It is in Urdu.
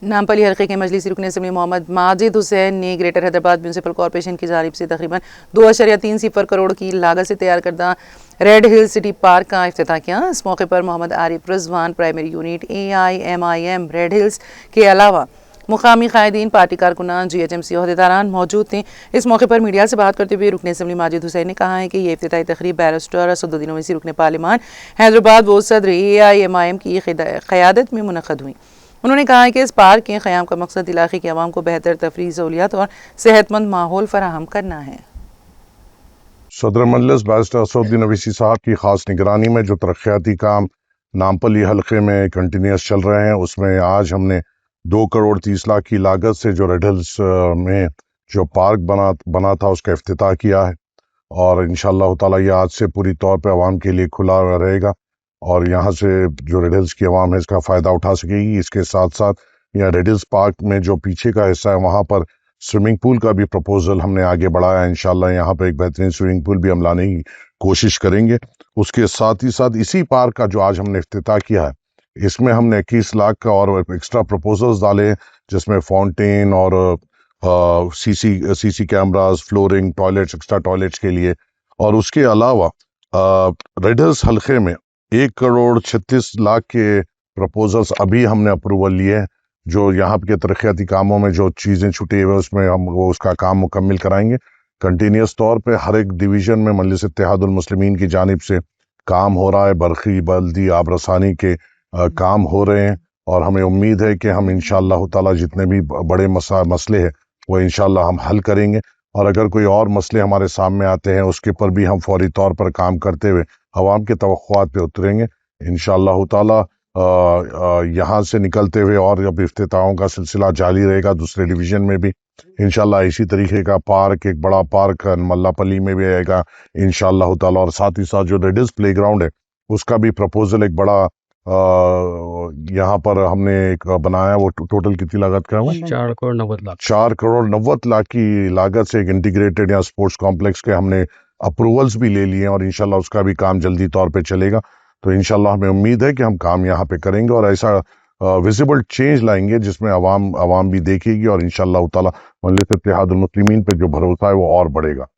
نامپلی حلقے کے مجلسی رکن اسمبلی محمد ماجد حسین نے گریٹر حیدرآباد میونسپل کارپوریشن کی جانب سے تقریباً 2.30 کروڑ کی لاگت سے تیار کردہ ریڈ ہل سٹی پارک کا افتتاح کیا۔ اس موقع پر Mohammed Arif Rizwan primary unit AIMIM Red Hills کے علاوہ مقامی قائدین، پارٹی کارکنان، GHMC عہدیداران موجود تھے۔ اس موقع پر میڈیا سے بات کرتے ہوئے رکن اسمبلی ماجد حسین نے کہا ہے کہ یہ افتتاحی تقریب بیرسٹر اسدالدین اویسی رکن پارلیمان حیدرآباد و صدر AIMIM کی قیادت میں منعقد ہوئی۔ انہوں نے کہا کہ اس پارک کے قیام کا مقصد علاقے کے عوام کو بہتر تفریحی سہولیات اور صحت مند ماحول فراہم کرنا ہے۔ صدر مجلس بیرسٹر اسدالدین اویسی صاحب کی خاص نگرانی میں جو ترقیاتی کام نامپلی حلقے میں کنٹینیوس چل رہے ہیں، اس میں آج ہم نے 2.30 کروڑ کی لاگت سے جو ریڈ ہلز میں جو پارک بنا تھا اس کا افتتاح کیا ہے، اور انشاءاللہ تعالی یہ آج سے پوری طور پہ عوام کے لیے کھلا رہے گا، اور یہاں سے جو ریڈ ہلز کی عوام ہے اس کا فائدہ اٹھا سکے گی۔ اس کے ساتھ ساتھ یہاں ریڈ ہلز پارک میں جو پیچھے کا حصہ ہے وہاں پر سوئمنگ پول کا بھی پروپوزل ہم نے آگے بڑھایا ہے۔ انشاءاللہ یہاں پہ ایک بہترین سوئمنگ پول بھی ہم لانے کی کوشش کریں گے۔ اس کے ساتھ ہی ساتھ اسی پارک کا جو آج ہم نے افتتاح کیا ہے، اس میں ہم نے 21 لاکھ کا اور ایکسٹرا پروپوزلز ڈالے، جس میں فاؤنٹین اور C C cameras, flooring, toilets, extra toilets کے لیے، اور اس کے علاوہ ریڈ ہلز حلقے میں 1.36 کروڑ کے پروپوزلز ابھی ہم نے اپروول لیے ہیں، جو یہاں کے ترقیاتی کاموں میں جو چیزیں چھٹی ہوئے اس میں ہم اس کا کام مکمل کرائیں گے۔ کنٹینیوس طور پہ ہر ایک ڈویژن میں مجلس اتحاد المسلمین کی جانب سے کام ہو رہا ہے، برقی، بلدی، آب رسانی کے کام ہو رہے ہیں، اور ہمیں امید ہے کہ ہم انشاءاللہ تعالی جتنے بھی بڑے مسئلے ہیں وہ انشاءاللہ ہم حل کریں گے، اور اگر کوئی اور مسئلے ہمارے سامنے آتے ہیں اس کے پر بھی ہم فوری طور پر کام کرتے ہوئے عوام کے توقعات پہ اتریں گے انشاءاللہ تعالی۔ یہاں سے نکلتے ہوئے اور اب افتتاحوں کا سلسلہ جاری رہے گا دوسرے ڈویژن میں بھی انشاءاللہ۔ اسی طریقے کا پارک، ایک بڑا پارک ملا پلی میں بھی آئے گا انشاءاللہ تعالی، اور ساتھ ہی ساتھ جو ریڈ ہلز پلے گراؤنڈ ہے اس کا بھی پروپوزل ایک بڑا یہاں پر ہم نے ایک بنایا۔ وہ ٹوٹل کتنی لاگت کا ہے؟ 4 کروڑ 90 لاکھ کی لاگت سے ایک انٹیگریٹڈ یا اسپورٹس کمپلیکس کے ہم نے اپروولز بھی لے لیے ہیں، اور انشاءاللہ اس کا بھی کام جلدی طور پہ چلے گا۔ تو انشاءاللہ ہمیں امید ہے کہ ہم کام یہاں پہ کریں گے اور ایسا ویزیبل چینج لائیں گے جس میں عوام بھی دیکھے گی، اور انشاءاللہ تعالی مجلس اتحاد المسلمین پہ جو بھروسہ ہے وہ اور بڑھے گا۔